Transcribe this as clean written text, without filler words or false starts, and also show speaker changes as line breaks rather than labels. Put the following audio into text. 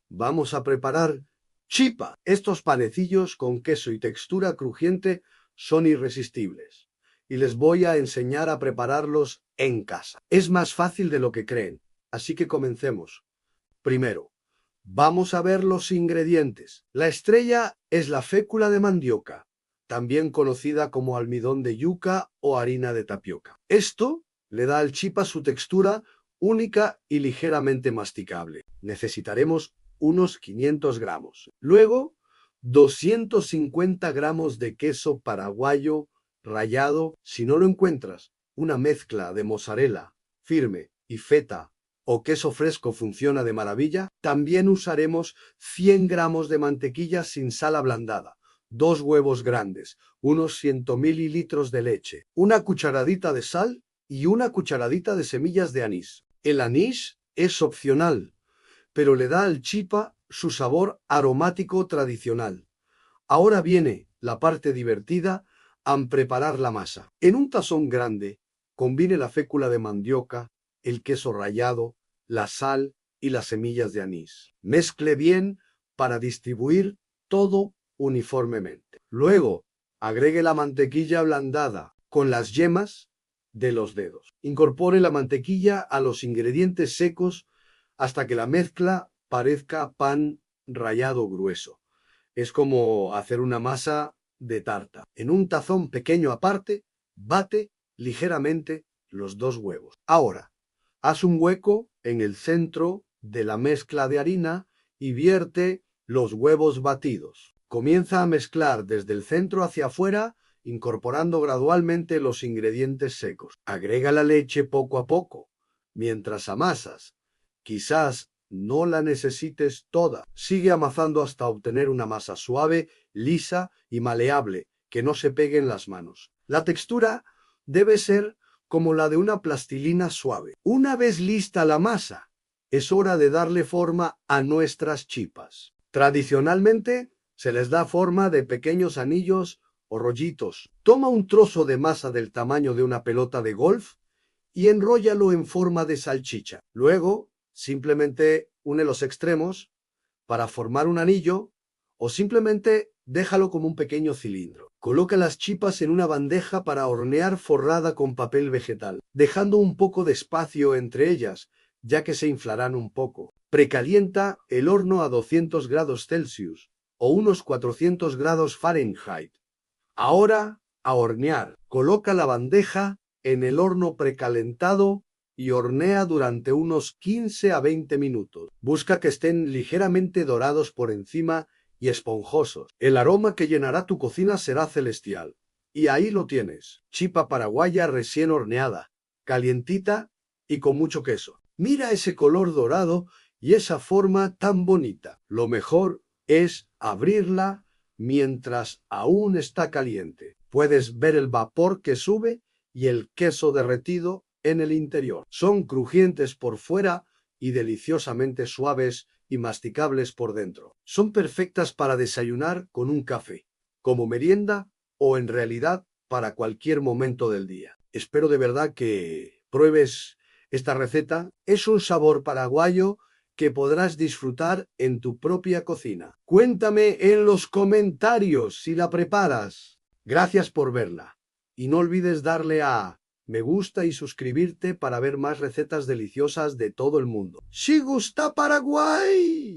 Vamos a preparar chipa. Estos panecillos con queso y textura crujiente son irresistibles. Y les voy a enseñar a prepararlos en casa. Es más fácil de lo que creen, así que comencemos. Primero, vamos a ver los ingredientes. La estrella es la fécula de mandioca, también conocida como almidón de yuca o harina de tapioca. Esto le da al chipa su textura única y ligeramente masticable. Necesitaremos unos 500 gramos. Luego, 250 gramos de queso paraguayo rallado. Si no lo encuentras, una mezcla de mozzarella firme y feta o queso fresco funciona de maravilla. También usaremos 100 gramos de mantequilla sin sal ablandada, 2 huevos grandes, unos 100 mililitros de leche, una cucharadita de sal y una cucharadita de semillas de anís. El anís es opcional, pero le da al chipa su sabor aromático tradicional. Ahora viene la parte divertida al preparar la masa. En un tazón grande, combine la fécula de mandioca, el queso rallado, la sal y las semillas de anís. Mezcle bien para distribuir todo uniformemente. Luego, agregue la mantequilla ablandada con las yemas de los dedos. Incorpore la mantequilla a los ingredientes secos hasta que la mezcla parezca pan rallado grueso. Es como hacer una masa de tarta. En un tazón pequeño aparte, bate ligeramente los 2 huevos. Ahora, haz un hueco en el centro de la mezcla de harina y vierte los huevos batidos. Comienza a mezclar desde el centro hacia afuera, incorporando gradualmente los ingredientes secos. Agrega la leche poco a poco, mientras amasas. Quizás no la necesites toda. Sigue amasando hasta obtener una masa suave, lisa y maleable, que no se pegue en las manos. La textura debe ser como la de una plastilina suave. Una vez lista la masa, es hora de darle forma a nuestras chipas. Tradicionalmente, se les da forma de pequeños anillos o rollitos. Toma un trozo de masa del tamaño de una pelota de golf y enróllalo en forma de salchicha. Luego, simplemente une los extremos para formar un anillo o simplemente déjalo como un pequeño cilindro. Coloca las chipas en una bandeja para hornear forrada con papel vegetal, dejando un poco de espacio entre ellas, ya que se inflarán un poco. Precalienta el horno a 200 grados Celsius o unos 400 grados Fahrenheit. Ahora, a hornear. Coloca la bandeja en el horno precalentado y hornea durante unos 15 a 20 minutos. Busca que estén ligeramente dorados por encima y esponjosos. El aroma que llenará tu cocina será celestial. Y ahí lo tienes, chipa paraguaya recién horneada, calientita y con mucho queso. Mira ese color dorado y esa forma tan bonita. Lo mejor es abrirla mientras aún está caliente. Puedes ver el vapor que sube y el queso derretido en el interior. Son crujientes por fuera y deliciosamente suaves y masticables por dentro. Son perfectas para desayunar con un café, como merienda o en realidad para cualquier momento del día. Espero de verdad que pruebes esta receta. Es un sabor paraguayo que podrás disfrutar en tu propia cocina. Cuéntame en los comentarios si la preparas. Gracias por verla. Y no olvides darle a me gusta y suscribirte para ver más recetas deliciosas de todo el mundo. ¡Sí gusta Paraguay!